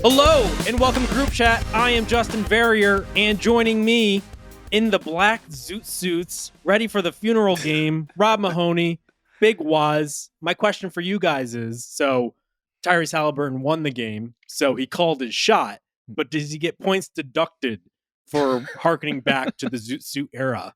Hello and welcome to Group Chat. I am Justin Verrier, and joining me in the black zoot suits, ready for the funeral game, Rob Mahoney, Big Waz. My question for you guys is, so Tyrese Haliburton won the game, so he called his shot, but does he get points deducted for harkening back to the zoot suit era?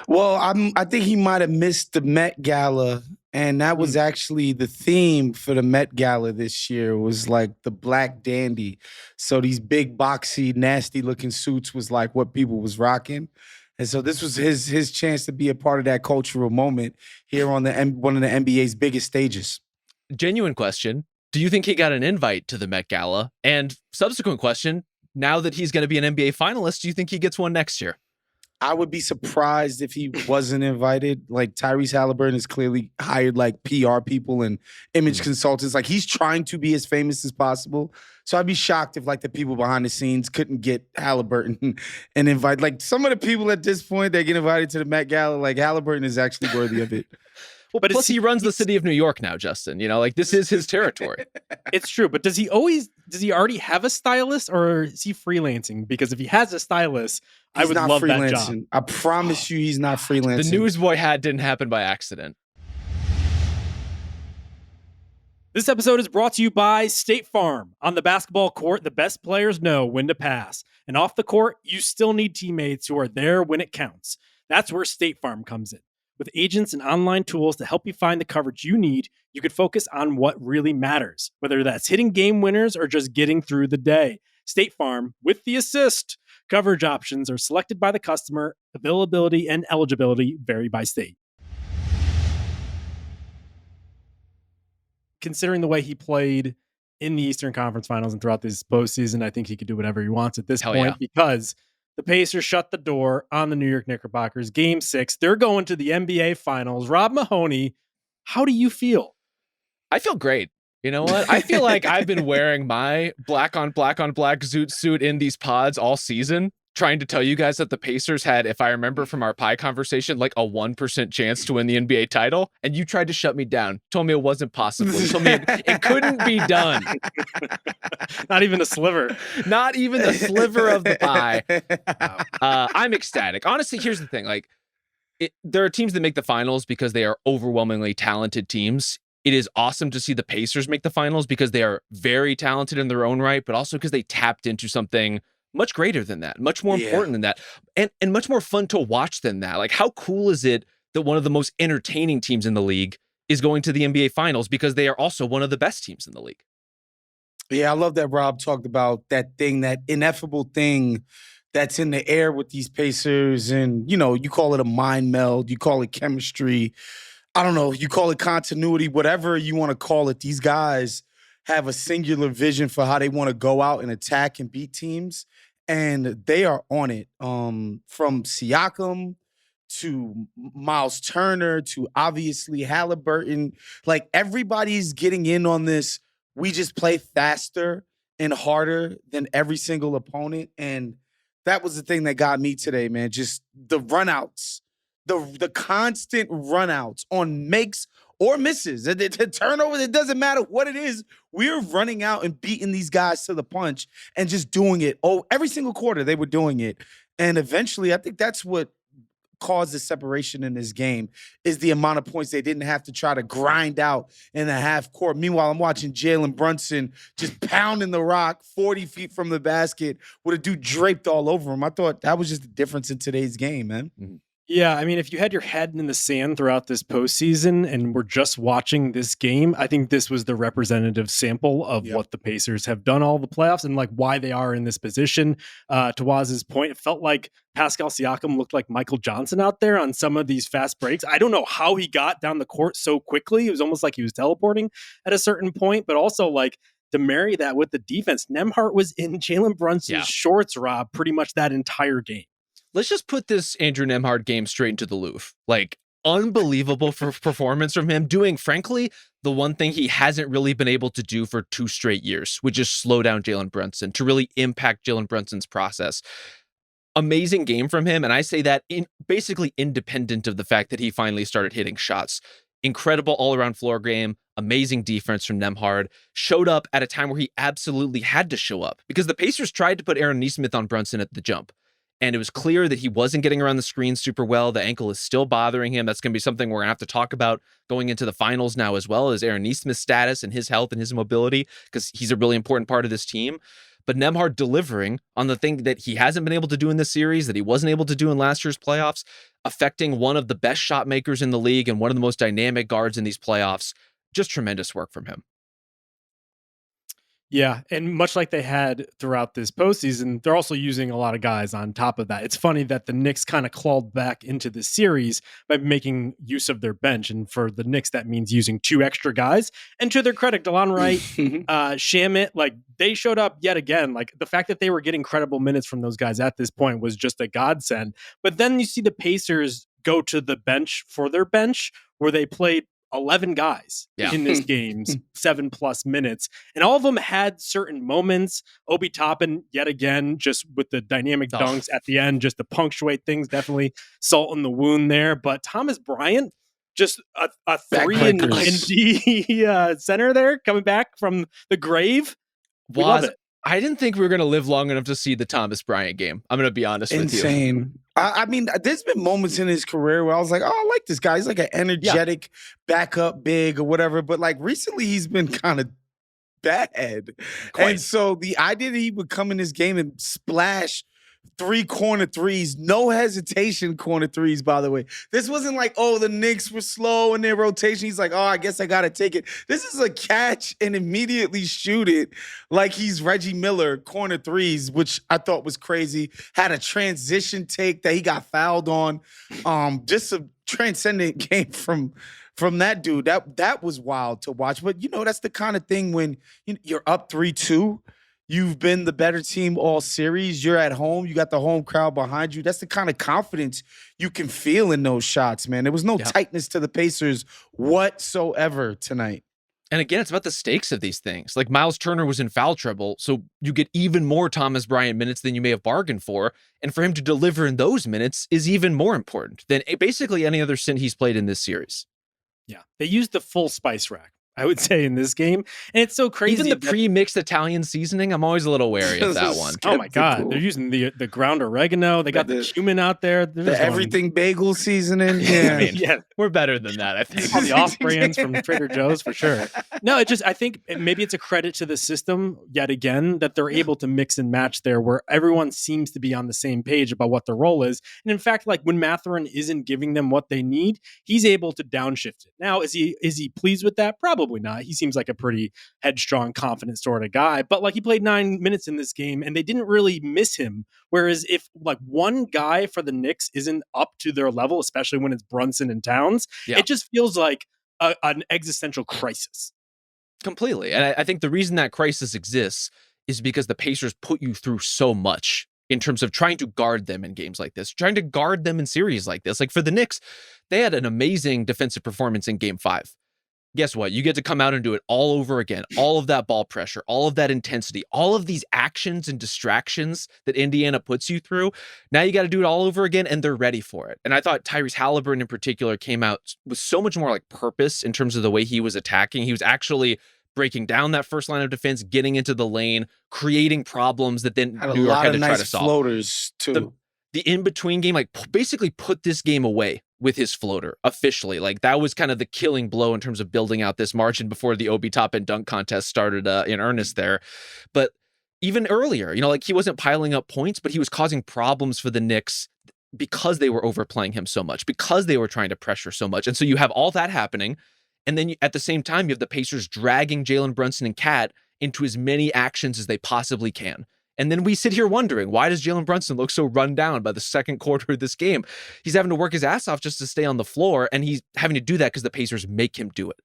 Well, I think he might have missed the Met Gala, and that was actually the theme for the Met Gala this year, was like the black dandy. So these big, boxy, nasty-looking suits was like what people was rocking. And so this was his chance to be a part of that cultural moment here on one of the NBA's biggest stages. Genuine question. Do you think he got an invite to the Met Gala? And subsequent question, now that he's going to be an NBA finalist, do you think he gets one next year? I would be surprised if he wasn't invited. Like, Tyrese Haliburton has clearly hired like PR people and image consultants. Like, he's trying to be as famous as possible. So I'd be shocked if like the people behind the scenes couldn't get Haliburton and invite. Like, some of the people at this point that get invited to the Met Gala, like Haliburton is actually worthy of it. Well, but plus he runs the city of New York now, Justin. You know, like this is his territory. It's true, but does he already have a stylist, or is he freelancing? Because if he has a stylist, I would love that job. I promise you he's not freelancing. The newsboy hat didn't happen by accident. This episode is brought to you by State Farm. On the basketball court, the best players know when to pass. And off the court, you still need teammates who are there when it counts. That's where State Farm comes in. With agents and online tools to help you find the coverage you need, you can focus on what really matters, whether that's hitting game winners or just getting through the day. State Farm, with the assist. Coverage options are selected by the customer. Availability and eligibility vary by state. Considering the way he played in the Eastern Conference Finals and throughout this postseason, I think he could do whatever he wants at this point because the Pacers shut the door on the New York Knickerbockers. Game 6, they're going to the NBA Finals. Rob Mahoney, how do you feel? I feel great. You know what? I feel like I've been wearing my black on black zoot suit in these pods all season, trying to tell you guys that the Pacers had, if I remember from our pie conversation, like a 1% chance to win the NBA title. And you tried to shut me down. Told me it wasn't possible. You told me it couldn't be done. Not even a sliver. Not even the sliver of the pie. I'm ecstatic. Honestly, here's the thing. Like, there are teams that make the finals because they are overwhelmingly talented teams. It is awesome to see the Pacers make the finals because they are very talented in their own right, but also because they tapped into something much greater than that, much more important than that, and much more fun to watch than that. Like, how cool is it that one of the most entertaining teams in the league is going to the NBA Finals because they are also one of the best teams in the league? Yeah, I love that Rob talked about that thing, that ineffable thing that's in the air with these Pacers. And, you know, you call it a mind meld, you call it chemistry. I don't know, you call it continuity, whatever you want to call it. These guys have a singular vision for how they want to go out and attack and beat teams. And they are on it. From Siakam to Miles Turner to obviously Haliburton. Like, everybody's getting in on this. We just play faster and harder than every single opponent. And that was the thing that got me today, man. Just the runouts. The constant runouts on makes or misses. The turnover, it doesn't matter what it is. We're running out and beating these guys to the punch and just doing it. Oh, every single quarter they were doing it. And eventually, I think that's what caused the separation in this game, is the amount of points they didn't have to try to grind out in the half court. Meanwhile, I'm watching Jalen Brunson just pounding the rock 40 feet from the basket with a dude draped all over him. I thought that was just the difference in today's game, man. Mm-hmm. Yeah, I mean, if you had your head in the sand throughout this postseason and we're just watching this game, I think this was the representative sample of what the Pacers have done all the playoffs and like why they are in this position. To Waz's point, it felt like Pascal Siakam looked like Michael Johnson out there on some of these fast breaks. I don't know how he got down the court so quickly. It was almost like he was teleporting at a certain point, but also like to marry that with the defense, Nembhard was in Jalen Brunson's shorts, Rob, pretty much that entire game. Let's just put this Andrew Nembhard game straight into the Louvre. Like, unbelievable performance from him, doing, frankly, the one thing he hasn't really been able to do for 2 straight years, which is slow down Jalen Brunson, to really impact Jalen Brunson's process. Amazing game from him, and I say that basically independent of the fact that he finally started hitting shots. Incredible all-around floor game, Amazing defense from Nembhard. Showed up at a time where he absolutely had to show up because the Pacers tried to put Aaron Nesmith on Brunson at the jump. And it was clear that he wasn't getting around the screen super well. The ankle is still bothering him. That's going to be something we're going to have to talk about going into the finals now as well, as Aaron Nesmith's status and his health and his mobility, because he's a really important part of this team. But Nembhard delivering on the thing that he hasn't been able to do in this series, that he wasn't able to do in last year's playoffs, affecting one of the best shot makers in the league and one of the most dynamic guards in these playoffs. Just tremendous work from him. Yeah, and much like they had throughout this postseason, they're also using a lot of guys on top of that. It's funny that the Knicks kind of clawed back into the series by making use of their bench. And for the Knicks, that means using 2 extra guys. And to their credit, DeLon Wright, Shamit, like they showed up yet again. Like the fact that they were getting credible minutes from those guys at this point was just a godsend. But then you see the Pacers go to the bench for their bench where they played 11 guys in this game's 7+ minutes. And all of them had certain moments. Obi Toppin, yet again, just with the dynamic dunks at the end, just to punctuate things, definitely salt in the wound there. But Thomas Bryant, just a 3 and D center there, coming back from the grave. We love it. I didn't think we were going to live long enough to see the Thomas Bryant game. I'm going to be honest with you. Insane. I mean, there's been moments in his career where I was like, oh, I like this guy. He's like an energetic backup big or whatever. But like recently he's been kind of bad. And so the idea that he would come in this game and splash 3 corner threes, no hesitation corner threes, by the way. This wasn't like, oh, the Knicks were slow in their rotation. He's like, oh, I guess I got to take it. This is a catch and immediately shoot it like he's Reggie Miller, corner threes, which I thought was crazy. Had a transition take that he got fouled on. Just a transcendent game from that dude. That was wild to watch. But, you know, that's the kind of thing when you're up 3-2. You've been the better team all series. You're at home. You got the home crowd behind you. That's the kind of confidence you can feel in those shots, man. There was no tightness to the Pacers whatsoever tonight. And again, it's about the stakes of these things. Like Miles Turner was in foul trouble, so you get even more Thomas Bryant minutes than you may have bargained for. And for him to deliver in those minutes is even more important than basically any other stint he's played in this series. Yeah, they used the full spice rack, I would say, in this game. And it's so crazy. Even the pre-mixed Italian seasoning, I'm always a little wary of that one. Oh my God. They're using the ground oregano. They got the cumin out there. The everything bagel seasoning. Yeah. I mean, we're better than that, I think. All the off-brands from Trader Joe's for sure. No, I think maybe it's a credit to the system yet again that they're able to mix and match there where everyone seems to be on the same page about what their role is. And in fact, like when Mathurin isn't giving them what they need, he's able to downshift it. Now, is he pleased with that? Probably not. He seems like a pretty headstrong, confident sort of guy, but like he played 9 minutes in this game and they didn't really miss him. Whereas if like one guy for the Knicks isn't up to their level, especially when it's Brunson and Towns, it just feels like an existential crisis. Completely. And I think the reason that crisis exists is because the Pacers put you through so much in terms of trying to guard them in games like this, trying to guard them in series like this. Like for the Knicks, they had an amazing defensive performance in Game 5. Guess what? You get to come out and do it all over again. All of that ball pressure, all of that intensity, all of these actions and distractions that Indiana puts you through. Now you got to do it all over again, and they're ready for it. And I thought Tyrese Haliburton in particular came out with so much more like purpose in terms of the way he was attacking. He was actually breaking down that first line of defense, getting into the lane, creating problems that then had New York had to nice try to solve. Floaters too. The in-between game, like basically put this game away with his floater officially. Like that was kind of the killing blow in terms of building out this margin before the Obi Toppin dunk contest started in earnest there. But even earlier, like he wasn't piling up points, but he was causing problems for the Knicks because they were overplaying him so much, because they were trying to pressure so much. And so you have all that happening. And then at the same time, you have the Pacers dragging Jalen Brunson and Cat into as many actions as they possibly can. And then we sit here wondering, why does Jalen Brunson look so run down by the second quarter of this game? He's having to work his ass off just to stay on the floor, and he's having to do that because the Pacers make him do it.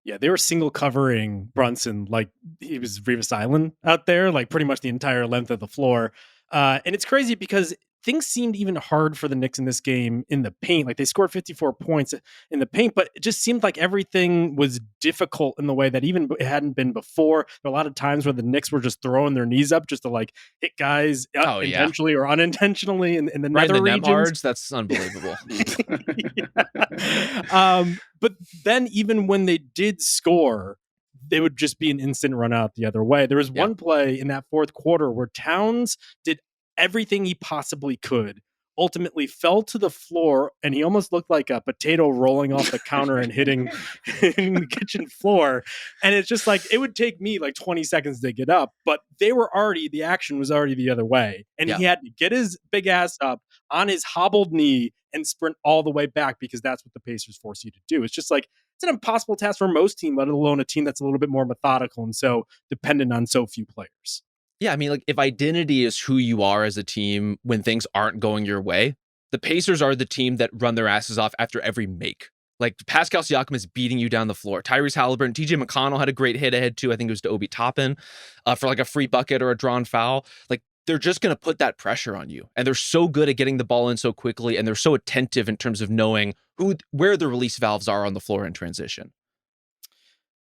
Yeah, they were single covering Brunson like he was Revis Island out there, like pretty much the entire length of the floor. And it's crazy because things seemed even hard for the Knicks in this game in the paint. Like they scored 54 points in the paint, but it just seemed like everything was difficult in the way that even it hadn't been before. There were a lot of times where the Knicks were just throwing their knees up just to like hit guys intentionally or unintentionally in the right nether in the regions. That's unbelievable. But then even when they did score, they would just be an instant run out the other way. There was one play in that fourth quarter where Towns did everything he possibly could, ultimately fell to the floor, and he almost looked like a potato rolling off the counter and hitting the kitchen floor. And it's just like, it would take me like 20 seconds to get up, but the action was already the other way. And he had to get his big ass up on his hobbled knee and sprint all the way back, because that's what the Pacers force you to do. It's just like, it's an impossible task for most teams, let alone a team that's a little bit more methodical and so dependent on so few players. Yeah, I mean, like if identity is who you are as a team when things aren't going your way, the Pacers are the team that run their asses off after every make. Like Pascal Siakam is beating you down the floor. Tyrese Haliburton, TJ McConnell had a great hit ahead too. I think it was to Obi Toppin for like a free bucket or a drawn foul. Like they're just going to put that pressure on you. And they're so good at getting the ball in so quickly. And they're so attentive in terms of knowing where the release valves are on the floor in transition.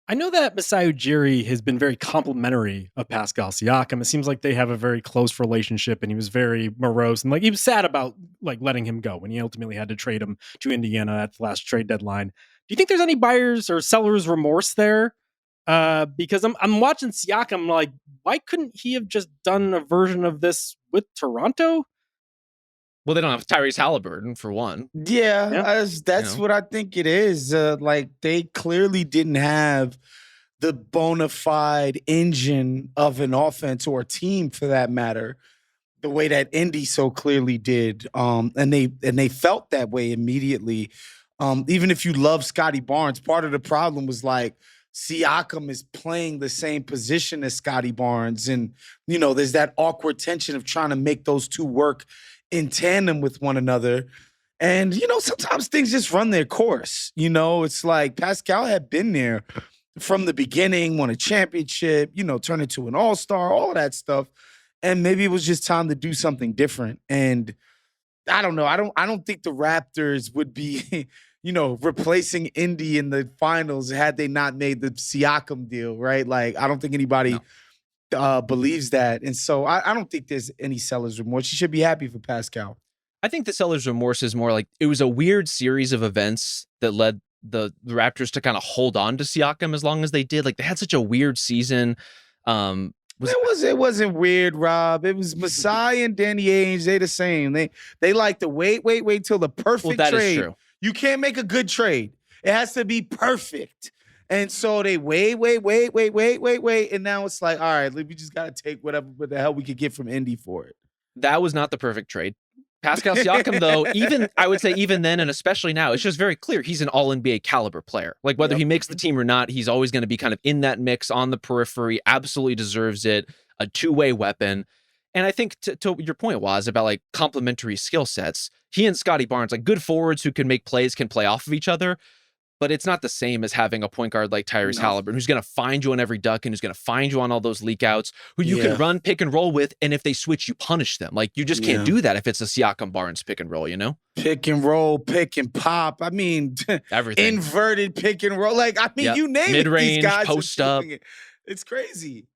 I know that Masai Ujiri has been very complimentary of Pascal Siakam. It seems like they have a very close relationship, and he was very morose and like he was sad about like letting him go when he ultimately had to trade him to Indiana at the last trade deadline. Do you think there's any buyers or sellers remorse there? Because I'm watching Siakam, like, why couldn't he have just done a version of this with Toronto? Well, they don't have Tyrese Haliburton for one. Yeah. That's what I think it is. Like they clearly didn't have the bona fide engine of an offense or a team for that matter, the way that Indy so clearly did. And they felt that way immediately. Even if you love Scotty Barnes, part of the problem was like Siakam is playing the same position as Scotty Barnes. And, there's that awkward tension of trying to make those two work in tandem with one another. And, sometimes things just run their course. It's like Pascal had been there from the beginning, won a championship, turned into an all-star, all of that stuff. And maybe it was just time to do something different. And I don't know. I don't think the Raptors would be, replacing Indy in the finals had they not made the Siakam deal, right? Like, I don't think anybody believes that. And so I don't think there's any seller's remorse. You should be happy for Pascal. I think the seller's remorse is more like it was a weird series of events that led the Raptors to kind of hold on to Siakam as long as they did. Like they had such a weird season. It wasn't weird, Rob. It was Masai and Danny Ainge. They the same. They like to wait till the perfect that trade. Is true. You can't make a good trade. It has to be perfect. And so they wait. And now it's like, all right, we just got to take what the hell we could get from Indy for it. That was not the perfect trade. Pascal Siakam, though, even then, and especially now, it's just very clear he's an all-NBA caliber player. Like whether he makes the team or not, he's always going to be kind of in that mix on the periphery, absolutely deserves it, a two-way weapon. And I think to your point was about like complementary skill sets. He and Scotty Barnes, like good forwards who can make plays, can play off of each other. But it's not the same as having a point guard like Tyrese Haliburton, who's going to find you on every duck and who's going to find you on all those leak outs, who you can run pick and roll with. And if they switch, you punish them. Like you just can't do that if it's a Siakam Barnes pick and roll, Pick and roll, pick and pop. I mean, everything. Inverted pick and roll. Like, I mean, you name mid-range, it. These guys post up. It's crazy.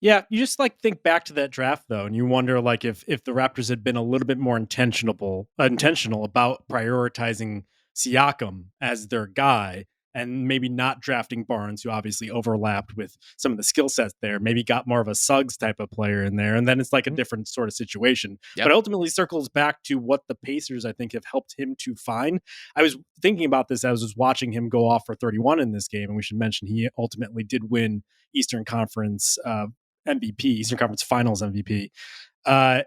Yeah, you just like think back to that draft though, and you wonder like if the Raptors had been a little bit more intentional about prioritizing Siakam as their guy, and maybe not drafting Barnes, who obviously overlapped with some of the skill sets there, maybe got more of a Suggs type of player in there. And then it's like a different sort of situation. But ultimately circles back to what the Pacers, I think, have helped him to find. I was thinking about this as I was watching him go off for 31 in this game. And we should mention he ultimately did win Eastern Conference MVP, Eastern Conference Finals MVP. I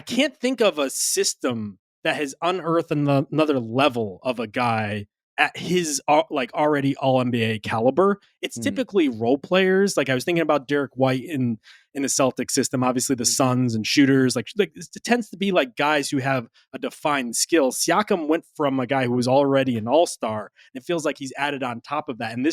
can't think of a system that has unearthed another level of a guy at his like already all NBA caliber. It's typically role players. Like I was thinking about Derek White in the Celtics system, obviously the Suns and shooters, like it tends to be like guys who have a defined skill. Siakam went from a guy who was already an all-star, and it feels like he's added on top of that. And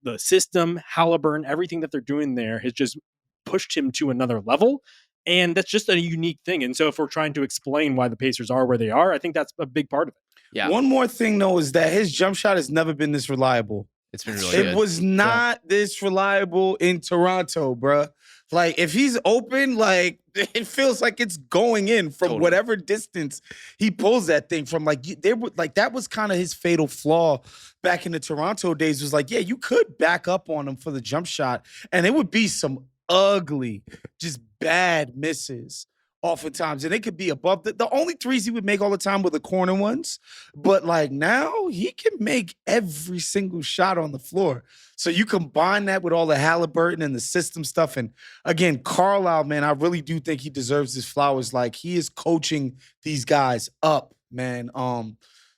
the system, Haliburton, everything that they're doing there has just pushed him to another level. And that's just a unique thing. And so if we're trying to explain why the Pacers are where they are, I think that's a big part of it. Yeah. One more thing, though, is that his jump shot has never been this reliable. It's been really good. It was not this reliable in Toronto, bruh. Like, if he's open, like, it feels like it's going in from whatever distance he pulls that thing from. Like, that was kind of his fatal flaw back in the Toronto days, was like, yeah, you could back up on him for the jump shot, and it would be some ugly, just bad misses oftentimes. And it could be above the only threes he would make all the time were the corner ones. But like now he can make every single shot on the floor. So you combine that with all the Haliburton and the system stuff. And again, Carlisle, man, I really do think he deserves his flowers. Like, he is coaching these guys up, man.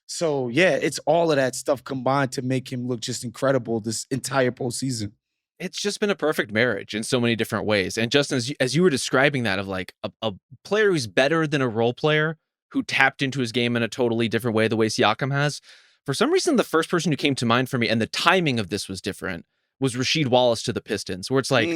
So yeah, it's all of that stuff combined to make him look just incredible this entire postseason. It's just been a perfect marriage in so many different ways. And Justin, as you were describing that, of like a player who's better than a role player who tapped into his game in a totally different way, the way Siakam has, for some reason, the first person who came to mind for me, and the timing of this was different, was Rasheed Wallace to the Pistons, where it's like,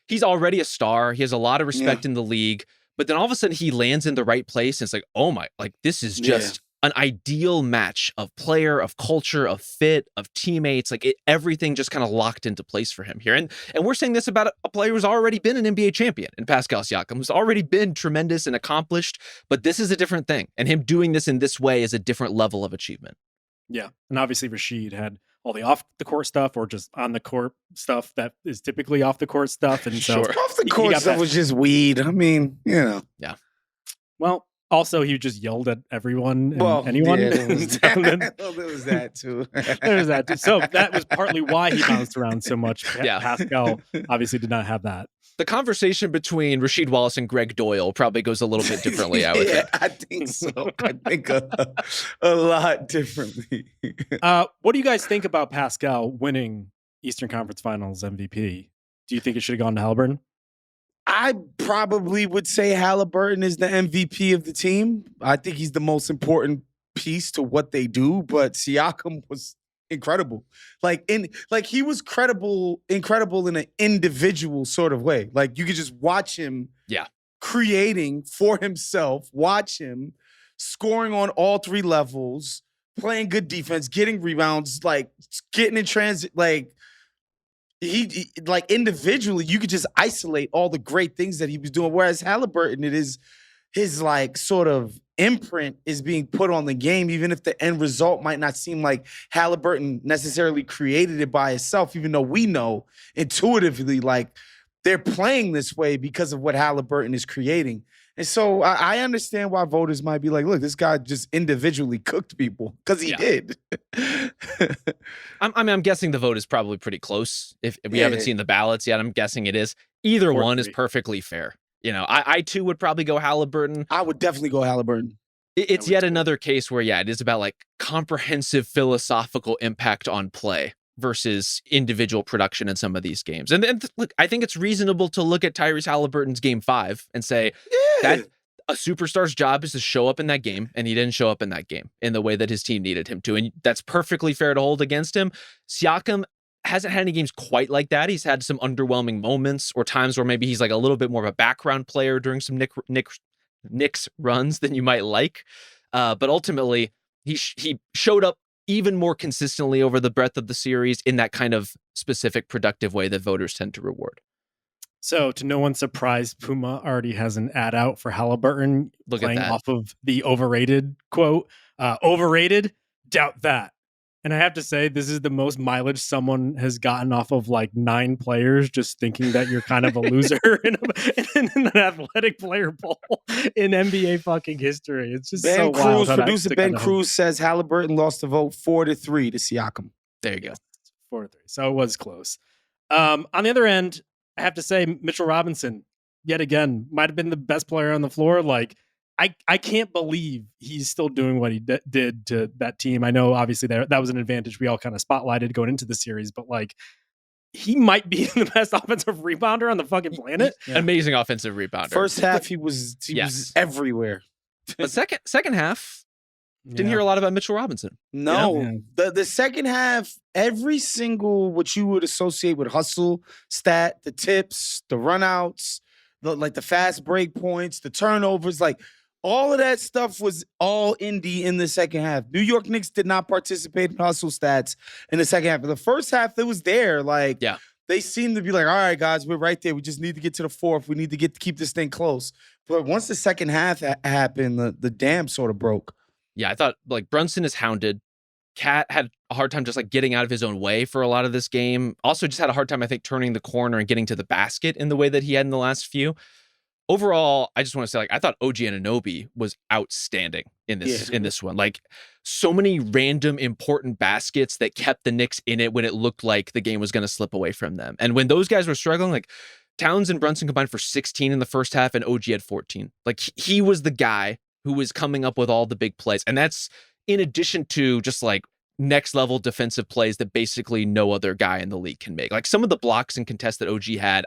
he's already a star. He has a lot of respect in the league, but then all of a sudden he lands in the right place. And it's like, oh my, like, this is just an ideal match of player, of culture, of fit, of teammates. Like, everything just kind of locked into place for him here. And we're saying this about a player who's already been an NBA champion in Pascal Siakam, who's already been tremendous and accomplished, but this is a different thing. And him doing this in this way is a different level of achievement. Yeah. And obviously Rasheed had all the off the court stuff, or just on the court stuff that is typically off the court stuff. And so off the court stuff was just weed. I mean, you know. Yeah. Well, also, he just yelled at everyone and anyone. Yeah, there was that too. There was that too. So that was partly why he bounced around so much. Pascal obviously did not have that. The conversation between Rasheed Wallace and Greg Doyle probably goes a little bit differently, I would think. I think so. I think a lot differently. What do you guys think about Pascal winning Eastern Conference Finals MVP? Do you think it should have gone to Haliburton? I probably would say Haliburton is the MVP of the team. I think he's the most important piece to what they do, but Siakam was incredible. He was incredible in an individual sort of way. Like, you could just watch him creating for himself, watch him scoring on all three levels, playing good defense, getting rebounds, like getting in transit, like he like individually, you could just isolate all the great things that he was doing. Whereas Haliburton, it is his like sort of imprint is being put on the game, even if the end result might not seem like Haliburton necessarily created it by himself, even though we know intuitively like they're playing this way because of what Haliburton is creating. And so I understand why voters might be like, look, this guy just individually cooked people, because he did. I'm guessing the vote is probably pretty close. If we haven't seen the ballots yet, I'm guessing it is. Either one is perfectly fair. You know, I too would probably go Haliburton. I would definitely go Haliburton. It's yet another case where, it is about like comprehensive philosophical impact on play versus individual production in some of these games. And look, I think it's reasonable to look at Tyrese Haliburton's game 5 and say that a superstar's job is to show up in that game, and he didn't show up in that game in the way that his team needed him to. And that's perfectly fair to hold against him. Siakam hasn't had any games quite like that. He's had some underwhelming moments or times where maybe he's like a little bit more of a background player during some Knicks runs than you might like. But ultimately, he showed up even more consistently over the breadth of the series in that kind of specific productive way that voters tend to reward. So, to no one's surprise, Puma already has an ad out for Haliburton playing off of the overrated quote. Overrated? Doubt that. And I have to say, this is the most mileage someone has gotten off of like 9 players, just thinking that you're kind of a loser in an athletic player poll in NBA fucking history. It's just so wild. Producer Ben Cruz says Haliburton lost the vote 4-3 to Siakam. There you go. 4-3. So it was close. On the other end, I have to say, Mitchell Robinson, yet again, might have been the best player on the floor. Like, I can't believe he's still doing what he did to that team. I know, obviously, that was an advantage we all kind of spotlighted going into the series, but like, he might be the best offensive rebounder on the fucking planet. Amazing offensive rebounder. First half, he was everywhere. But second half, didn't hear a lot about Mitchell Robinson. No. The second half, every single what you would associate with hustle stat, the tips, the runouts, like the fast break points, the turnovers, like all of that stuff was all Indy in the second half. New York Knicks did not participate in hustle stats in the second half. In the first half, it was there. Like, they seemed to be like, all right, guys, we're right there. We just need to get to the fourth. We need to keep this thing close. But once the second half happened, the dam sort of broke. Yeah, I thought like Brunson is hounded. Cat had a hard time just like getting out of his own way for a lot of this game. Also just had a hard time, I think, turning the corner and getting to the basket in the way that he had in the last few. Overall, I just want to say, like, I thought OG Anunoby was outstanding in this one. Like, so many random important baskets that kept the Knicks in it when it looked like the game was going to slip away from them. And when those guys were struggling, like Towns and Brunson combined for 16 in the first half and OG had 14. Like, he was the guy who was coming up with all the big plays. And that's in addition to just like next level defensive plays that basically no other guy in the league can make. Like some of the blocks and contests that OG had,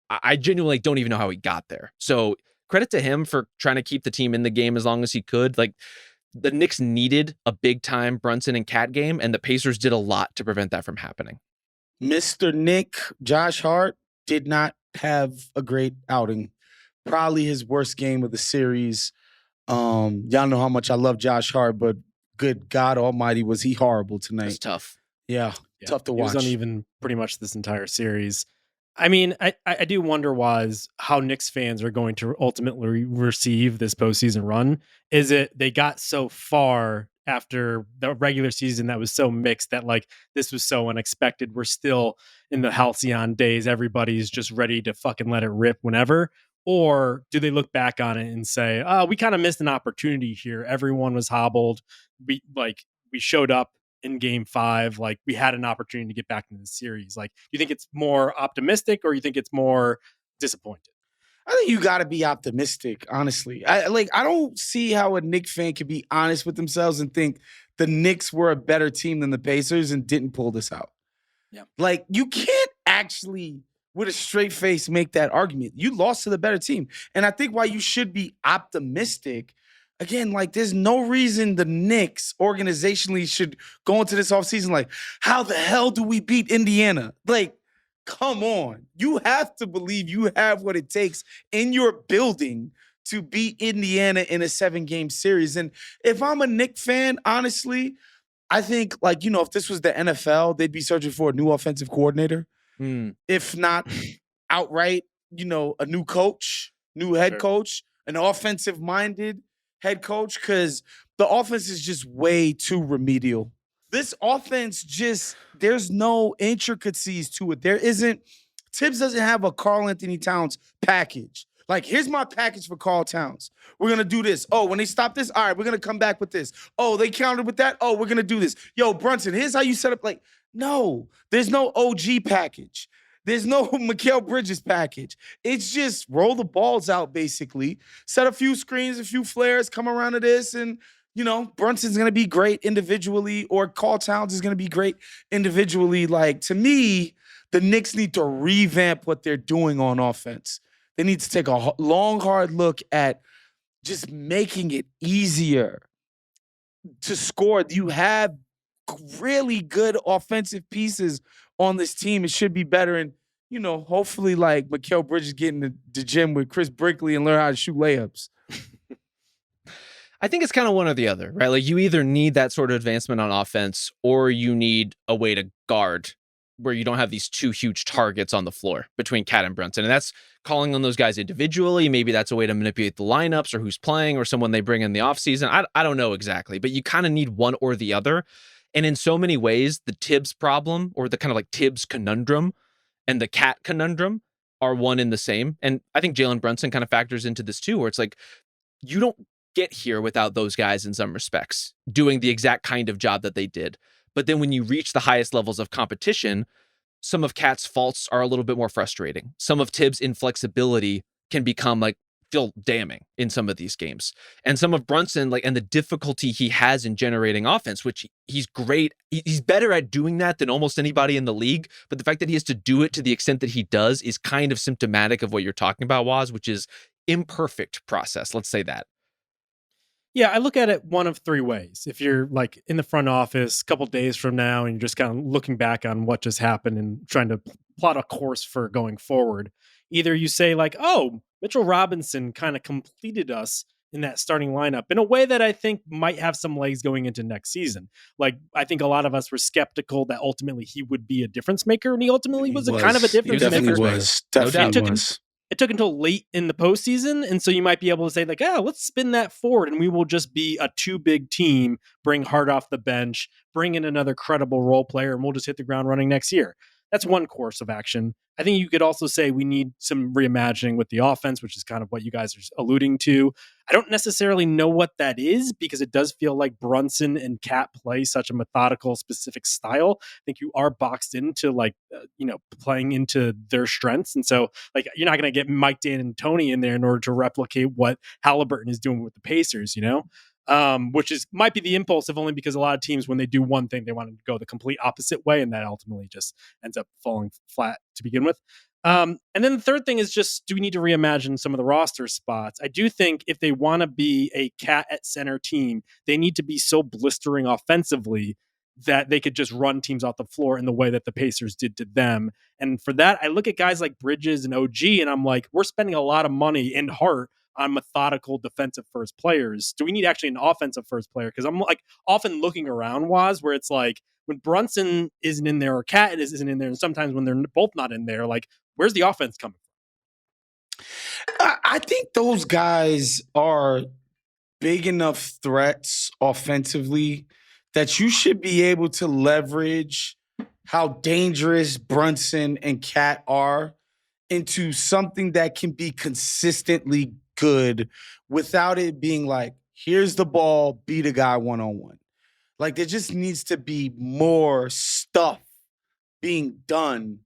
I genuinely don't even know how he got there. So credit to him for trying to keep the team in the game as long as he could. Like the Knicks needed a big time Brunson and Cat game, and the Pacers did a lot to prevent that from happening. Mr. Nick, Josh Hart, did not have a great outing. Probably his worst game of the series. Y'all know how much I love Josh Hart, but good God Almighty, was he horrible tonight? It's tough. Yeah, tough to watch. He was uneven pretty much this entire series. I mean, I do wonder how Knicks fans are going to ultimately receive this postseason run. Is it they got so far after the regular season that was so mixed that like this was so unexpected? We're still in the halcyon days. Everybody's just ready to fucking let it rip whenever. Or do they look back on it and say, oh, we kind of missed an opportunity here. Everyone was hobbled. We showed up in game 5. Like we had an opportunity to get back into the series. Like, do you think it's more optimistic or you think it's more disappointed? I think you got to be optimistic, honestly. I don't see how a Knicks fan could be honest with themselves and think the Knicks were a better team than the Pacers and didn't pull this out. Yeah. Like, you can't actually, with a straight face, make that argument. You lost to the better team. And I think why you should be optimistic, again, like, there's no reason the Knicks organizationally should go into this offseason like, how the hell do we beat Indiana? Like, come on. You have to believe you have what it takes in your building to beat Indiana in a 7-game series. And if I'm a Knicks fan, honestly, I think, like, you know, if this was the NFL, they'd be searching for a new offensive coordinator. If not outright, you know, a new coach, new head coach, an offensive-minded head coach, because the offense is just way too remedial. This offense there's no intricacies to it. Tibbs doesn't have a Karl Anthony Towns package. Like, here's my package for Karl Towns. We're going to do this. Oh, when they stop this, all right, we're going to come back with this. Oh, they countered with that. Oh, we're going to do this. Yo, Brunson, here's how you set up. Like, no, there's no OG package. There's no Mikal Bridges package. It's just roll the balls out, basically. Set a few screens, a few flares, come around to this, and, you know, Brunson's going to be great individually, or Karl Towns is going to be great individually. Like, to me, the Knicks need to revamp what they're doing on offense. They need to take a long, hard look at just making it easier to score. You have really good offensive pieces on this team. It should be better. And, you know, hopefully, like, Mikal Bridges get in the gym with Chris Brickley and learn how to shoot layups. I think it's kind of one or the other, right? Like, you either need that sort of advancement on offense or you need a way to guard where you don't have these two huge targets on the floor between Cat and Brunson. And that's calling on those guys individually. Maybe that's a way to manipulate the lineups or who's playing or someone they bring in the offseason. I don't know exactly, but you kind of need one or the other. And in so many ways, the Tibbs problem, or the kind of like Tibbs conundrum and the Cat conundrum, are one in the same. And I think Jalen Brunson kind of factors into this too, where it's like, you don't get here without those guys in some respects doing the exact kind of job that they did. But then when you reach the highest levels of competition, some of Cat's faults are a little bit more frustrating. Some of Tibbs' inflexibility can become feel damning in some of these games. And some of Brunson, and the difficulty he has in generating offense, which he's great. He's better at doing that than almost anybody in the league. But the fact that he has to do it to the extent that he does is kind of symptomatic of what you're talking about, Woz, which is imperfect process. Let's say that. Yeah, I look at it one of 3 ways. If you're like in the front office a couple days from now and you're just kind of looking back on what just happened and trying to plot a course for going forward, either you say like, oh, Mitchell Robinson kind of completed us in that starting lineup in a way that I think might have some legs going into next season. Like, I think a lot of us were skeptical that ultimately he would be a difference maker, and he ultimately was a kind of a difference maker. It took until late in the postseason, and so you might be able to say like, let's spin that forward, and we will just be a too big team, bring Hart off the bench, bring in another credible role player, and we'll just hit the ground running next year. That's one course of action. I think you could also say we need some reimagining with the offense, which is kind of what you guys are alluding to. I don't necessarily know what that is because it does feel like Brunson and Cat play such a methodical, specific style. I think you are boxed into playing into their strengths. And so like, you're not going to get Mike, Dan, and Tony in there in order to replicate what Haliburton is doing with the Pacers, which might be the impulse, if only because a lot of teams, when they do one thing, they want to go the complete opposite way, and that ultimately just ends up falling flat to begin with. And then the third thing is just, do we need to reimagine some of the roster spots? I do think if they want to be a Cat at center team, they need to be so blistering offensively that they could just run teams off the floor in the way that the Pacers did to them. And for that, I look at guys like Bridges and OG, and I'm like, we're spending a lot of money and heart on methodical defensive first players. Do we need actually an offensive first player? Because I'm like often looking around, where it's like when Brunson isn't in there or Cat isn't in there, and sometimes when they're both not in there, like, where's the offense coming from? I think those guys are big enough threats offensively that you should be able to leverage how dangerous Brunson and Cat are into something that can be consistently good without it being like, here's the ball, beat a guy one-on-one. Like, there just needs to be more stuff being done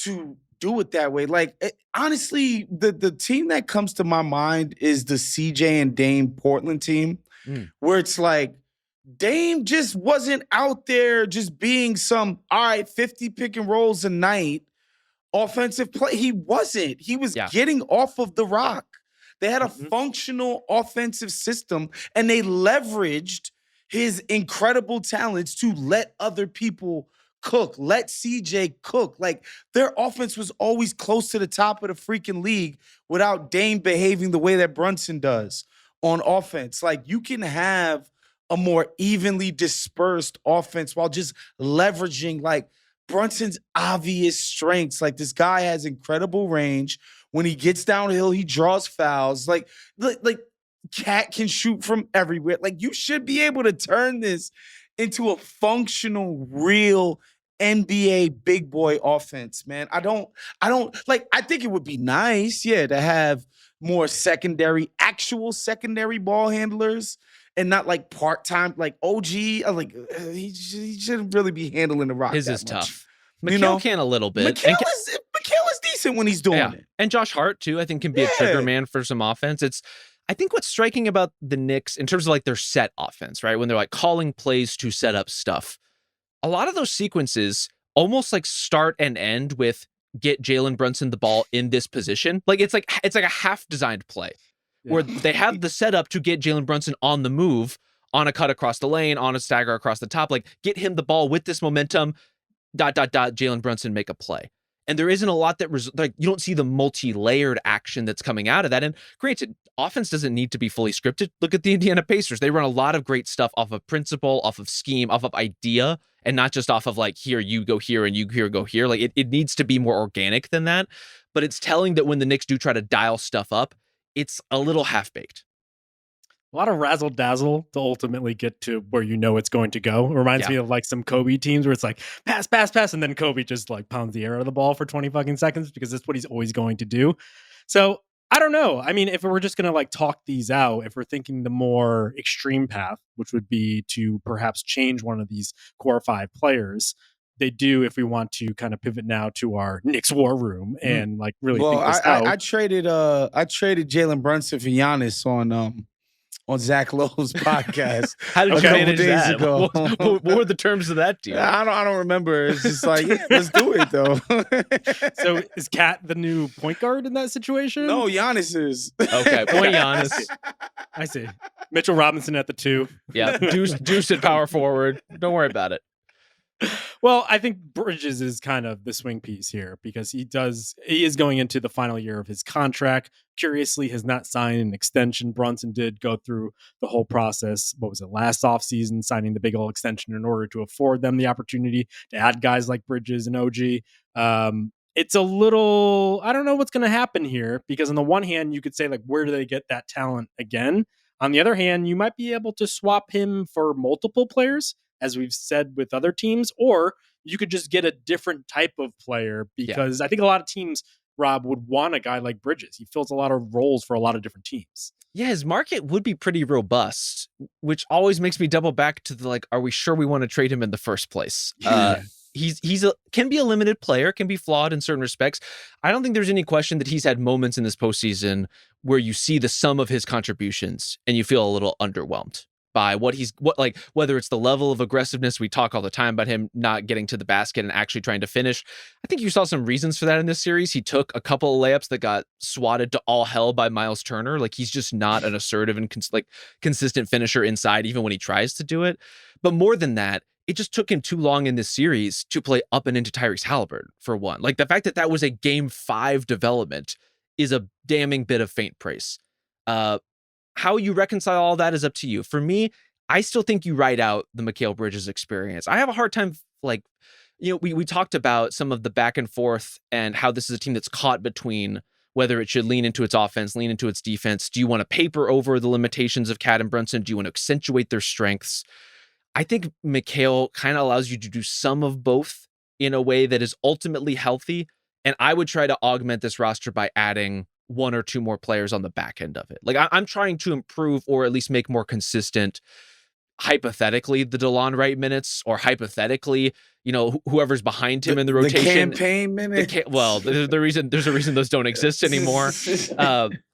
to do it that way. Like, honestly, the team that comes to my mind is the CJ and Dame Portland team, where it's like, Dame just wasn't out there just being some, 50 pick and rolls a night offensive play. He wasn't. He was getting off of the rock. They had a functional offensive system, and they leveraged his incredible talents to let other people cook, let CJ cook. Like, their offense was always close to the top of the freaking league without Dame behaving the way that Brunson does on offense. Like, you can have a more evenly dispersed offense while just leveraging, like, Brunson's obvious strengths. Like, this guy has incredible range. When he gets downhill, he draws fouls. Like Cat can shoot from everywhere. Like, you should be able to turn this into a functional, real NBA big boy offense, man. I think it would be nice, to have more actual secondary ball handlers and not like part-time, like OG. He shouldn't really be handling the rock. His is tough. Mikal can a little bit. Mikal is decent when he's doing it. And Josh Hart, too, I think can be a trigger man for some offense. I think what's striking about the Knicks in terms of like their set offense, right? When they're like calling plays to set up stuff, a lot of those sequences almost like start and end with get Jalen Brunson the ball in this position. Like it's like a half designed play where they have the setup to get Jalen Brunson on the move, on a cut across the lane, on a stagger across the top, like get him the ball with this momentum, ... Jalen Brunson make a play. And there isn't a lot that you don't see the multi-layered action that's coming out of that. And granted, offense doesn't need to be fully scripted. Look at the Indiana Pacers. They run a lot of great stuff off of principle, off of scheme, off of idea, and not just off of like, here, you go here and you go here. Like it needs to be more organic than that. But it's telling that when the Knicks do try to dial stuff up, it's a little half-baked. A lot of razzle dazzle to ultimately get to where you know it's going to go. It reminds me of like some Kobe teams where it's like pass, and then Kobe just like pounds the air out of the ball for 20 fucking seconds because that's what he's always going to do. So I don't know. I mean, if we're just going to like talk these out, if we're thinking the more extreme path, which would be to perhaps change one of these core 5 players, they do if we want to kind of pivot now to our Knicks war room and like really think this out. I traded Jalen Brunson for Giannis on Zach Lowe's podcast. How did you manage that? Ago. What were the terms of that deal? I don't remember. It's just like, let's do it though. So is Cat the new point guard in that situation? No, Giannis is. Okay, point Giannis. I see. Mitchell Robinson at the 2. Yeah, Deuce at power forward. Don't worry about it. Well, I think Bridges is kind of the swing piece here because he is going into the final year of his contract. Curiously, has not signed an extension. Brunson did go through the whole process. What was it, last offseason, signing the big old extension in order to afford them the opportunity to add guys like Bridges and OG. It's a little, I don't know what's going to happen here because on the one hand, you could say like, where do they get that talent again? On the other hand, you might be able to swap him for multiple players, as we've said with other teams, or you could just get a different type of player because I think a lot of teams, Rob, would want a guy like Bridges. He fills a lot of roles for a lot of different teams. Yeah, his market would be pretty robust, which always makes me double back to the like, are we sure we want to trade him in the first place? Can be a limited player, can be flawed in certain respects. I don't think there's any question that he's had moments in this postseason where you see the sum of his contributions and you feel a little underwhelmed by whether it's the level of aggressiveness. We talk all the time about him not getting to the basket and actually trying to finish. I think you saw some reasons for that in this series. He took a couple of layups that got swatted to all hell by Miles Turner. Like, he's just not an assertive and consistent finisher inside, even when he tries to do it. But more than that, it just took him too long in this series to play up and into Tyrese Haliburton, for one. Like, the fact that that was a Game 5 development is a damning bit of faint praise. How you reconcile all that is up to you. For me, I still think you write out the Mikal Bridges experience. I have a hard time, we talked about some of the back and forth and how this is a team that's caught between whether it should lean into its offense, lean into its defense. Do you want to paper over the limitations of Cat and Brunson? Do you want to accentuate their strengths? I think Mikal kind of allows you to do some of both in a way that is ultimately healthy. And I would try to augment this roster by adding one or two more players on the back end of it. Like, I'm trying to improve or at least make more consistent, hypothetically, the DeLon Wright minutes, or hypothetically, whoever's behind him in the rotation. The campaign minutes. There's a reason those don't exist anymore.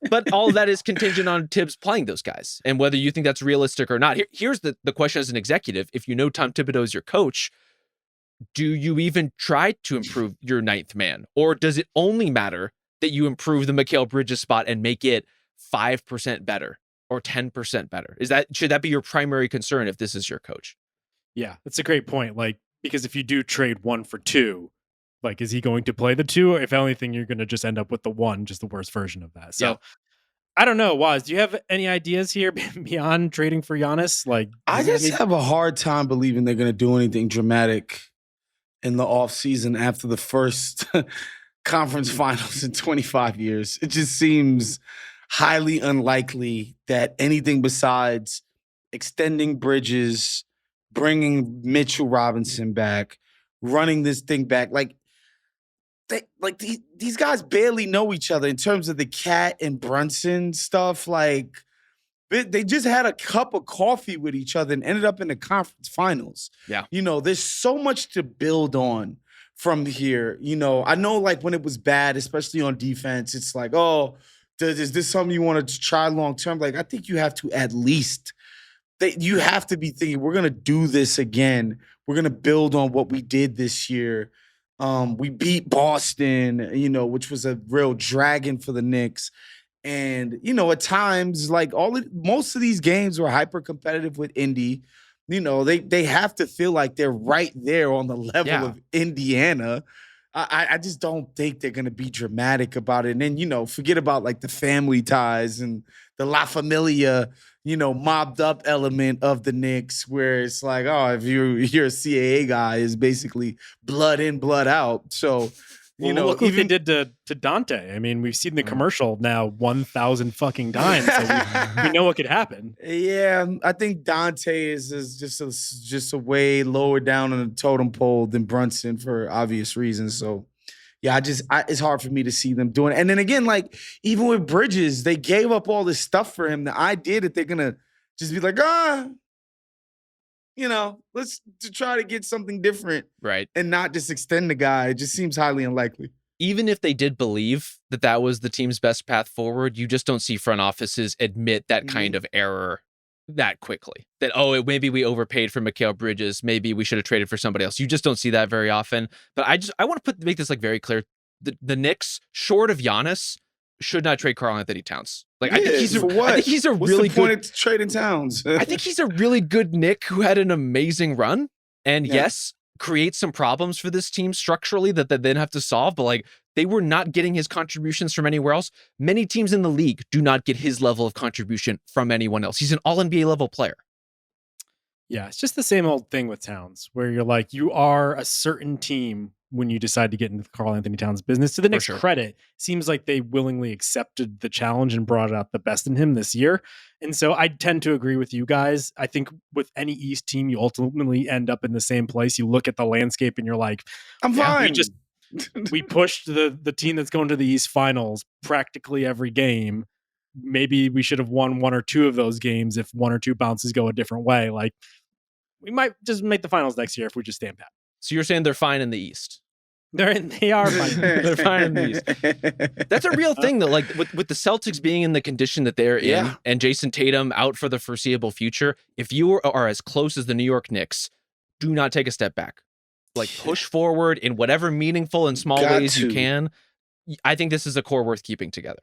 But all of that is contingent on Tibbs playing those guys and whether you think that's realistic or not. Here's the question as an executive. If you know Tom Thibodeau is your coach, do you even try to improve your ninth man? Or does it only matter that you improve the Mikal Bridges spot and make it 5% better or 10% better? Should that be your primary concern if this is your coach? Yeah, that's a great point. Like, because if you do trade 1 for 2, like, is he going to play the 2? Or if anything, you're going to just end up with the 1, just the worst version of that. So I don't know. Waz, do you have any ideas here beyond trading for Giannis? Like, I just have a hard time believing they're going to do anything dramatic in the offseason after the first conference finals in 25 years. It just seems highly unlikely that anything besides extending Bridges, bringing Mitchell Robinson back, running this thing back. These guys barely know each other in terms of the Cat and Brunson stuff. Like, they just had a cup of coffee with each other and ended up in the conference finals. Yeah. There's so much to build on from here. I know, like, when it was bad, especially on defense, it's like, oh, is this something you want to try long term? Like, I think you have to at least, you have to be thinking, we're going to do this again. We're going to build on what we did this year. We beat Boston, which was a real dragon for the Knicks. And, at times, like, most of these games were hyper competitive with Indy. They have to feel like they're right there on the level of Indiana. I just don't think they're going to be dramatic about it. And then, forget about, like, the family ties and the La Familia, mobbed up element of the Knicks, where it's like, oh, if you're a CAA guy, is basically blood in, blood out. So, look what they did to Dante. I mean, we've seen the commercial now 1,000 fucking times, so we know what could happen. Yeah, I think Dante is just a way lower down on the totem pole than Brunson for obvious reasons. So, yeah, it's hard for me to see them doing it. And then again, like, even with Bridges, they gave up all this stuff for him. The idea that they're gonna just be like, let's try to get something different, right, and not just extend the guy. It just seems highly unlikely. Even if they did believe that was the team's best path forward, you just don't see front offices admit that kind of error that quickly. That, maybe we overpaid for Mikal Bridges. Maybe we should have traded for somebody else. You just don't see that very often. But I want to make this, like, very clear. The Knicks, short of Giannis, should not trade Karl Anthony Towns. Like, I think he's a really good trading Towns. I think he's a really good Knick who had an amazing run. And yes, create some problems for this team structurally that they then have to solve. But like, they were not getting his contributions from anywhere else. Many teams in the league do not get his level of contribution from anyone else. He's an all-NBA level player. Yeah, it's just the same old thing with Towns, where you're like, you are a certain team when you decide to get into Karl Anthony Towns' business. To the Knicks' credit, seems like they willingly accepted the challenge and brought out the best in him this year. And so I tend to agree with you guys. I think with any East team, you ultimately end up in the same place. You look at the landscape and you're like, I'm fine. We pushed the team that's going to the East Finals practically every game. Maybe we should have won one or two of those games if one or two bounces go a different way. Like, we might just make the finals next year if we just stand pat. So you're saying they're fine in the East? They are fine. They're fine in the East. That's a real thing, though. Like with the Celtics being in the condition that they're in, and Jason Tatum out for the foreseeable future, if you are as close as the New York Knicks, do not take a step back. Like, push forward in whatever meaningful and small ways you can. I think this is a core worth keeping together.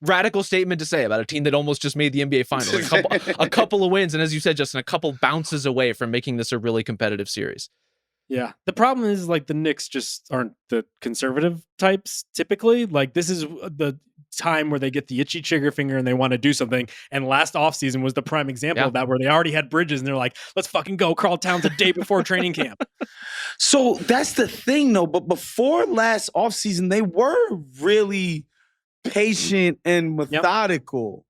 Radical statement to say about a team that almost just made the NBA Finals. A couple of wins, and as you said, Justin, a couple bounces away from making this a really competitive series. Yeah. The problem is, like, the Knicks just aren't the conservative types typically. Like, this is the time where they get the itchy trigger finger and they want to do something. And last offseason was the prime example of that, where they already had Bridges and they're like, let's fucking go. Karl Towns a day before training camp. So that's the thing, though. But before last offseason, they were really patient and methodical,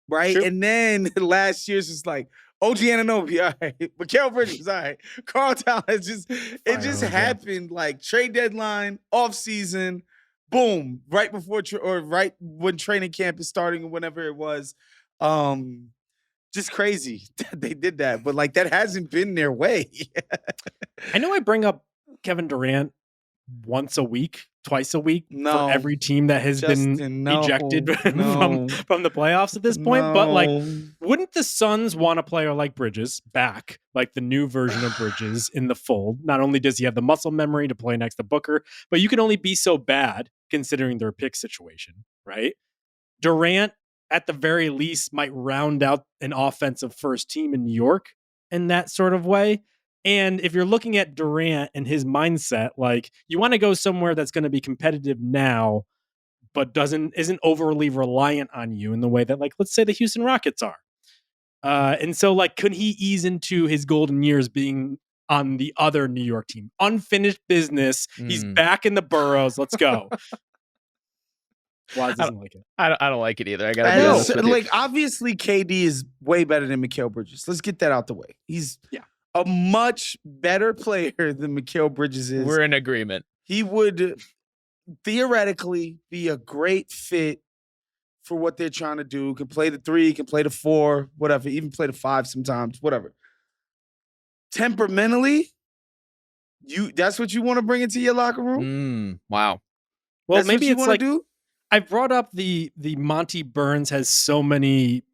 right? True. And then last year's just like, OG Anunoby, all right. Mikal Bridges, all right. Karl Towns, it just happened like trade deadline, off season, boom, right before or right when training camp is starting or whenever it was. Just crazy that they did that, but like that hasn't been their way. I know I bring up Kevin Durant once a week, twice a week for every team that has been ejected from the playoffs at this point. But like, wouldn't the Suns want a player like Bridges back, like the new version of Bridges in the fold? Not only does he have the muscle memory to play next to Booker, but you can only be so bad considering their pick situation, right? Durant, at the very least, might round out an offensive first team in New York in that sort of way. And if you're looking at Durant and his mindset, like, you want to go somewhere that's going to be competitive now, but isn't overly reliant on you in the way that, like, let's say the Houston Rockets are. And so, like, could he ease into his golden years being on the other New York team? Unfinished business. He's back in the boroughs. Let's go. Waz doesn't like it. I don't like it either. I gotta be honest with you. Like, obviously, KD is way better than Mikal Bridges. Let's get that out the way. He's a much better player than Mikal Bridges is. We're in agreement. He would theoretically be a great fit for what they're trying to do. Can play the 3, can play the 4, whatever. Even play the 5 sometimes, whatever. Temperamentally, that's what you want to bring into your locker room? Wow. Well, that's maybe what you it's want like, to do? I brought up the Monty Burns has so many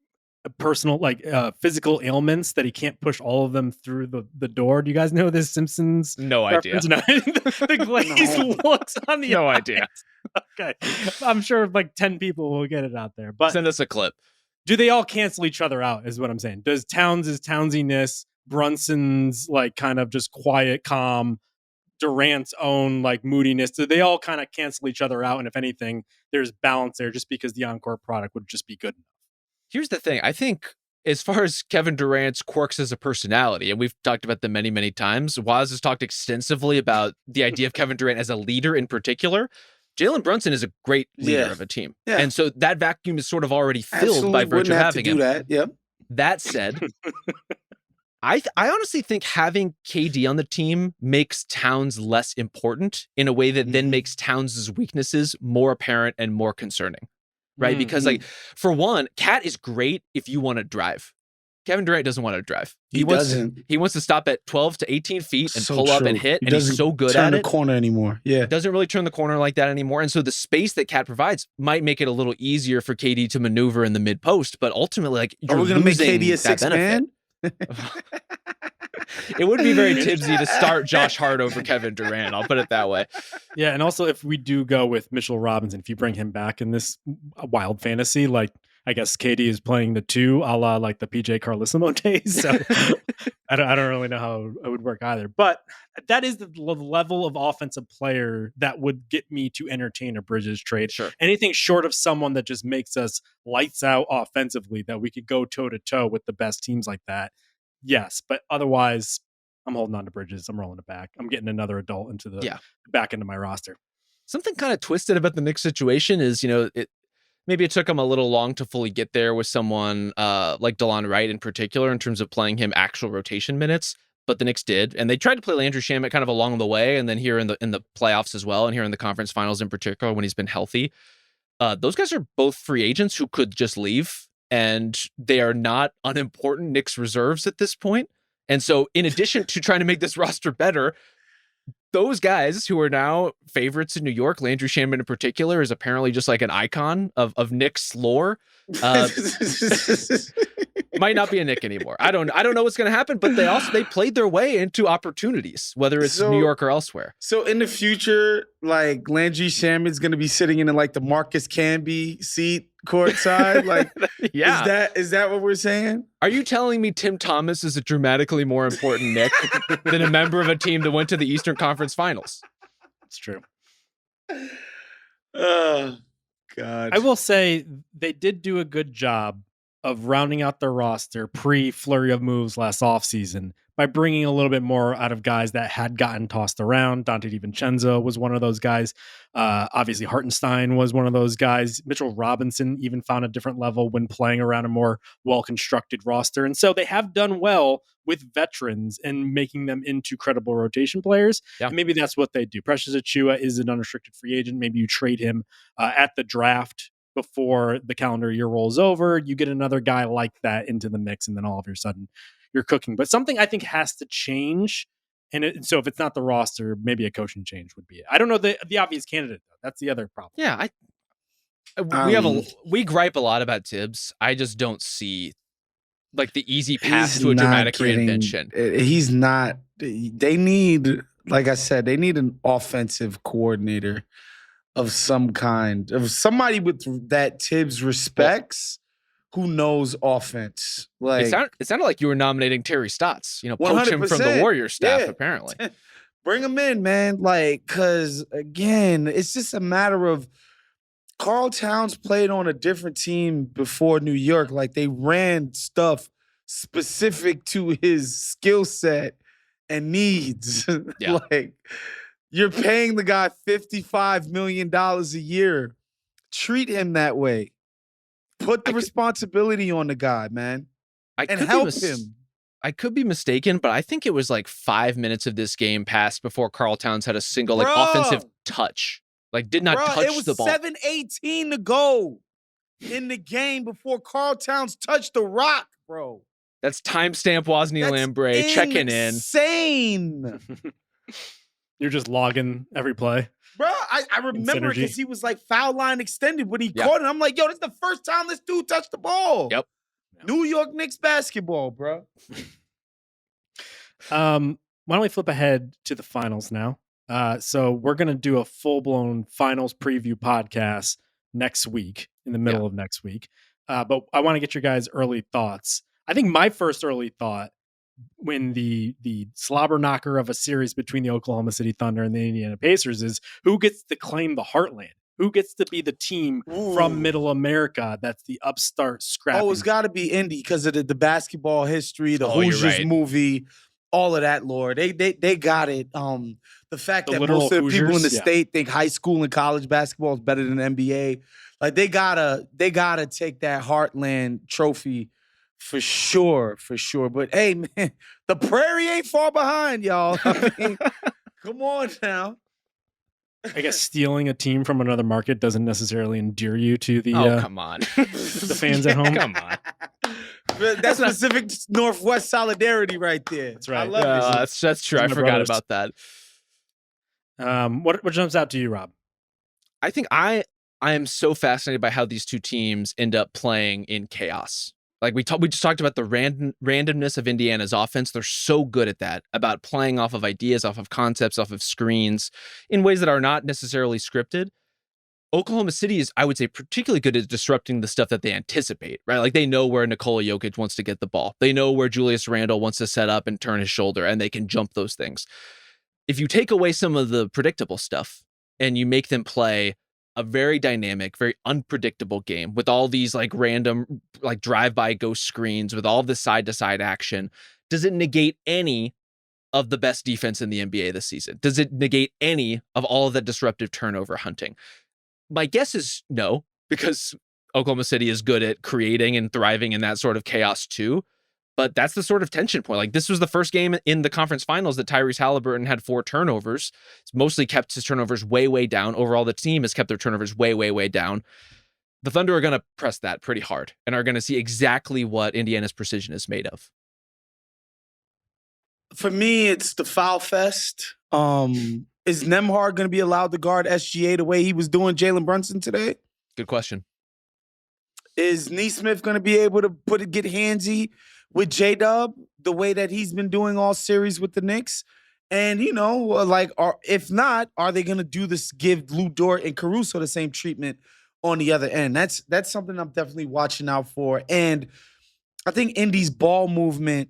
personal, like, physical ailments that he can't push all of them through the door. Do you guys know this Simpsons? No idea. No. the glazed looks on the No eyes. idea. Okay. I'm sure like 10 people will get it out there. But send us a clip. Do they all cancel each other out is what I'm saying. Does Towns' townsiness, Brunson's like kind of just quiet, calm, Durant's own like moodiness, do they all kind of cancel each other out? And if anything, there's balance there just because the encore product would just be good enough. Here's the thing. I think as far as Kevin Durant's quirks as a personality, and we've talked about them many, many times, Waz has talked extensively about the idea of Kevin Durant as a leader in particular. Jalen Brunson is a great leader of a team. Yeah. And so that vacuum is sort of already filled by virtue of having him. That said, I honestly think having KD on the team makes Towns less important in a way that then makes Towns' weaknesses more apparent and more concerning. Right? Because, like, for one, Cat is great if you want to drive. Kevin Durant doesn't want to drive. He wants to stop at 12 to 18 feet and pull up and hit, and he's so good at it. Turn the corner anymore. Yeah. Doesn't really turn the corner like that anymore. And so the space that Cat provides might make it a little easier for KD to maneuver in the mid post, but ultimately, like, you're going to make KD a 6-man? It would be very tipsy to start Josh Hart over Kevin Durant. I'll put it that way. Yeah, and also if we do go with Mitchell Robinson, if you bring him back in this wild fantasy, like, I guess KD is playing the 2 a la like the PJ Carlesimo days. So I don't really know how it would work either. But that is the level of offensive player that would get me to entertain a Bridges trade. Sure. Anything short of someone that just makes us lights out offensively, that we could go toe to toe with the best teams like that. Yes, but otherwise, I'm holding on to Bridges. I'm rolling it back. I'm getting another adult into the back into my roster. Something kind of twisted about the Knicks situation is, maybe it took him a little long to fully get there with someone like DeLon Wright in particular in terms of playing him actual rotation minutes, but the Knicks did. And they tried to play Landry Shamet kind of along the way, and then here in the playoffs as well, and here in the conference finals in particular when he's been healthy. Those guys are both free agents who could just leave, and they are not unimportant Knicks reserves at this point. And so in addition to trying to make this roster better, those guys who are now favorites in New York, Landry Shamet in particular, is apparently just like an icon of Knicks lore. Might not be a Knick anymore. I don't know what's going to happen, but they played their way into opportunities, whether it's New York or elsewhere. So in the future, like Landry Shamet's going to be sitting in like the Marcus Camby seat courtside. Like, is that what we're saying? Are you telling me Tim Thomas is a dramatically more important Knick than a member of a team that went to the Eastern Conference Finals? It's true. Oh, God. I will say they did do a good job of rounding out their roster pre-flurry of moves last offseason by bringing a little bit more out of guys that had gotten tossed around. Dante DiVincenzo was one of those guys. Obviously, Hartenstein was one of those guys. Mitchell Robinson even found a different level when playing around a more well-constructed roster. And so they have done well with veterans and making them into credible rotation players. Yeah. And maybe that's what they do. Precious Achiuwa is an unrestricted free agent. Maybe you trade him at the draft before the calendar year rolls over. You get another guy like that into the mix, and then all of a sudden you're cooking. But something I think has to change. And so if it's not the roster, maybe a coaching change would be it. I don't know the obvious candidate, though. That's the other problem. Yeah, we gripe a lot about Tibbs. I just don't see like the easy path to a dramatic reinvention. He's not. They need, like I said, they need an offensive coordinator of some kind, of somebody with that Tibbs respects, who knows offense. Like it sounded like you were nominating Terry Stotts, poach him from the Warriors staff, apparently. Bring him in, man. Like, because again, it's just a matter of Karl Towns played on a different team before New York. Like, they ran stuff specific to his skill set and needs. Yeah. Like, you're paying the guy $55 million a year. Treat him that way. Put the responsibility on the guy, man. And help him. I could be mistaken, but I think it was like 5 minutes of this game passed before Karl Towns had a single offensive touch. Like, did not touch the ball. It was 7:18 to go in the game before Karl Towns touched the rock, bro. That's timestamp Wosny Lambre checking in. Insane. You're just logging every play. Bro, I remember because he was like foul line extended when he caught it. I'm like, yo, this is the first time this dude touched the ball. Yep. New York Knicks basketball, bro. Why don't we flip ahead to the finals now? So we're going to do a full-blown finals preview podcast next week, in the middle of next week. But I want to get your guys' early thoughts. I think my first early thought when the slobber knocker of a series between the Oklahoma City Thunder and the Indiana Pacers is who gets to claim the heartland? Who gets to be the team from Middle America that's the upstart scrappy? Oh, it's got to be Indy because of the basketball history, the Hoosiers movie, all of that, Lord. They got it. The fact that most of the people in the state think high school and college basketball is better than NBA. Like, they gotta take that Heartland trophy for sure. But hey, man, the Prairie ain't far behind, y'all. I mean, come on now. I guess stealing a team from another market doesn't necessarily endear you to the come on. the fans at home. Come on. That's specific Northwest solidarity right there. That's right. I love it. That's true. I forgot about that. What jumps out to you, Rob? I think I am so fascinated by how these two teams end up playing in chaos. Like we just talked about the randomness of Indiana's offense. They're so good at that, about playing off of ideas, off of concepts, off of screens in ways that are not necessarily scripted. Oklahoma City is, I would say, particularly good at disrupting the stuff that they anticipate, right? Like they know where Nikola Jokic wants to get the ball. They know where Julius Randle wants to set up and turn his shoulder, and they can jump those things. If you take away some of the predictable stuff and you make them play a very dynamic, very unpredictable game with all these like random like drive-by ghost screens with all this side-to-side action, does it negate any of the best defense in the NBA this season? Does it negate any of all of the disruptive turnover hunting? My guess is no, because Oklahoma City is good at creating and thriving in that sort of chaos too. But that's the sort of tension point. Like this was the first game in the conference finals that Tyrese Haliburton had 4 turnovers. It's mostly kept his turnovers way, way down. Overall, the team has kept their turnovers way, way, way down. The Thunder are going to press that pretty hard and are going to see exactly what Indiana's precision is made of. For me, it's the foul fest. Is Nembhard going to be allowed to guard SGA the way he was doing Jalen Brunson today? Good question. Is Nesmith going to be able to get handsy with J-Dub the way that he's been doing all series with the Knicks? And, if not, are they going to do this, give Lou Dort and Caruso the same treatment on the other end? That's something I'm definitely watching out for. And I think Indy's ball movement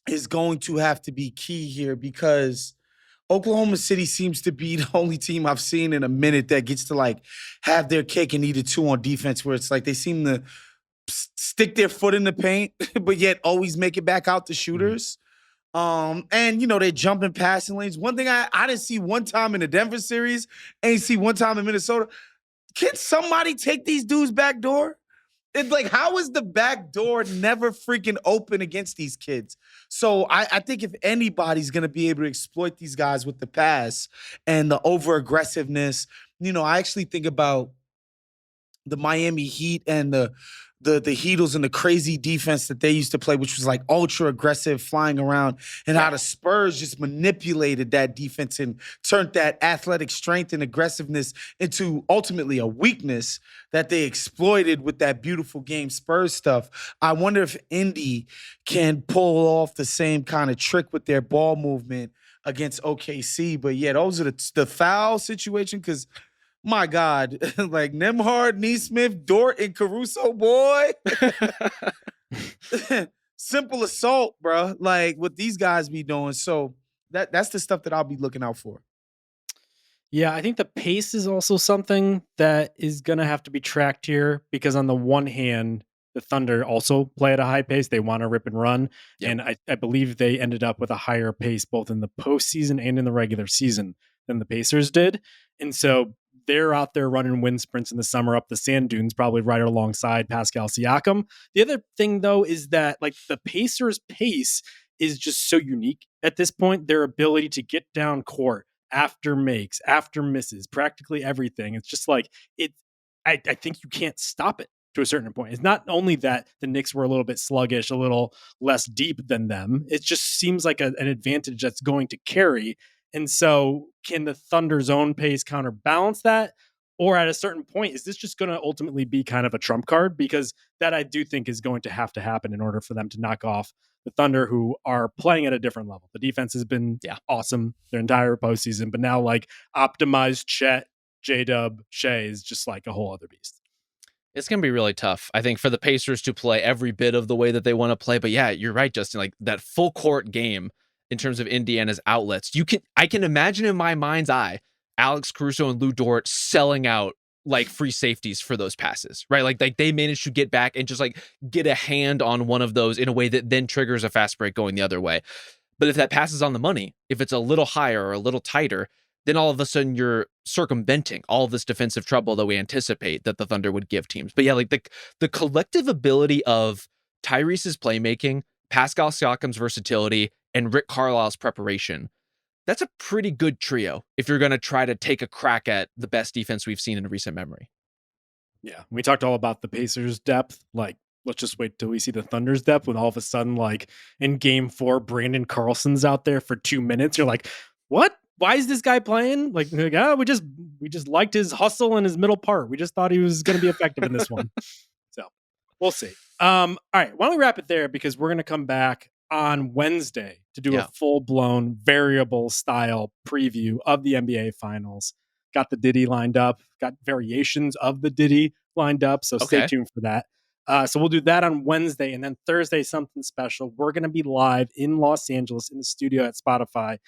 is going to have to be key here because Oklahoma City seems to be the only team I've seen in a minute that gets to like have their cake and eat it too on defense, where it's like they seem to stick their foot in the paint, but yet always make it back out to shooters. And they're jumping passing lanes. One thing I didn't see one time in the Denver series, ain't see one time in Minnesota. Can somebody take these dudes back door? It's like, how is the back door never freaking open against these kids? So I think if anybody's going to be able to exploit these guys with the pass and the over-aggressiveness, I actually think about the Miami Heat and the Heatles and the crazy defense that they used to play, which was like ultra aggressive, flying around, and how the Spurs just manipulated that defense and turned that athletic strength and aggressiveness into ultimately a weakness that they exploited with that beautiful game Spurs stuff. I wonder if Indy can pull off the same kind of trick with their ball movement against OKC. But yeah, those are the foul situation, because my God, like Nembhard, Nesmith, Dort, and Caruso, boy. Simple assault, bro. Like what these guys be doing. So that's the stuff that I'll be looking out for. Yeah, I think the pace is also something that is going to have to be tracked here, because on the one hand, the Thunder also play at a high pace. They want to rip and run. Yep. And I believe they ended up with a higher pace both in the postseason and in the regular season than the Pacers did. And so they're out there running wind sprints in the summer up the sand dunes, probably right alongside Pascal Siakam. The other thing, though, is that like the Pacers' pace is just so unique at this point. Their ability to get down court after makes, after misses, practically everything. It's just like I think you can't stop it to a certain point. It's not only that the Knicks were a little bit sluggish, a little less deep than them. It just seems like an advantage that's going to carry. And so can the Thunder's own pace counterbalance that? Or at a certain point, is this just going to ultimately be kind of a trump card? Because that I do think is going to happen in order for them to knock off the Thunder, who are playing at a different level. The defense has been awesome their entire postseason, but now like optimized Chet, J-Dub, Shea is just like a whole other beast. It's going to be really tough, I think, for the Pacers to play every bit of the way that they want to play. But yeah, you're right, Justin. Like that full court game in terms of Indiana's outlets, I can imagine in my mind's eye Alex Caruso and Lou Dort selling out like free safeties for those passes, right? Like they managed to get back and just like get a hand on one of those in a way that then triggers a fast break going the other way. But if that pass is on the money, if it's a little higher or a little tighter, then all of a sudden you're circumventing all of this defensive trouble that we anticipate that the Thunder would give teams. But yeah, like the collective ability of Tyrese's playmaking, Pascal Siakam's versatility, and Rick Carlisle's preparation, that's a pretty good trio if you're going to try to take a crack at the best defense we've seen in recent memory. Yeah, we talked all about the Pacers' depth. Like, let's just wait till we see the Thunder's depth when all of a sudden, like, in Game 4, Brandon Carlson's out there for 2 minutes. You're like, what? Why is this guy playing? Like we just liked his hustle and his middle part. We just thought he was going to be effective in this one. So we'll see. All right, why don't we wrap it there, because we're going to come back on Wednesday to do a full-blown variable style preview of the NBA Finals. got the Diddy lined up, got variations of the Diddy lined up. So stay Okay. tuned for that. So we'll do that on Wednesday, and then Thursday, something special. We're going to be live in Los Angeles in the studio at Spotify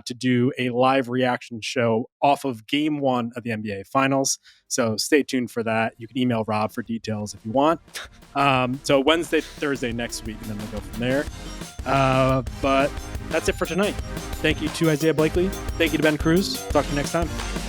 to do a live reaction show off of Game 1 of the NBA Finals. So stay tuned for that. You can email Rob for details if you want. So Wednesday, Thursday next week, and then we'll go from there. But that's it for tonight. Thank you to Isaiah Blakely. Thank you to Ben Cruz. Talk to you next time.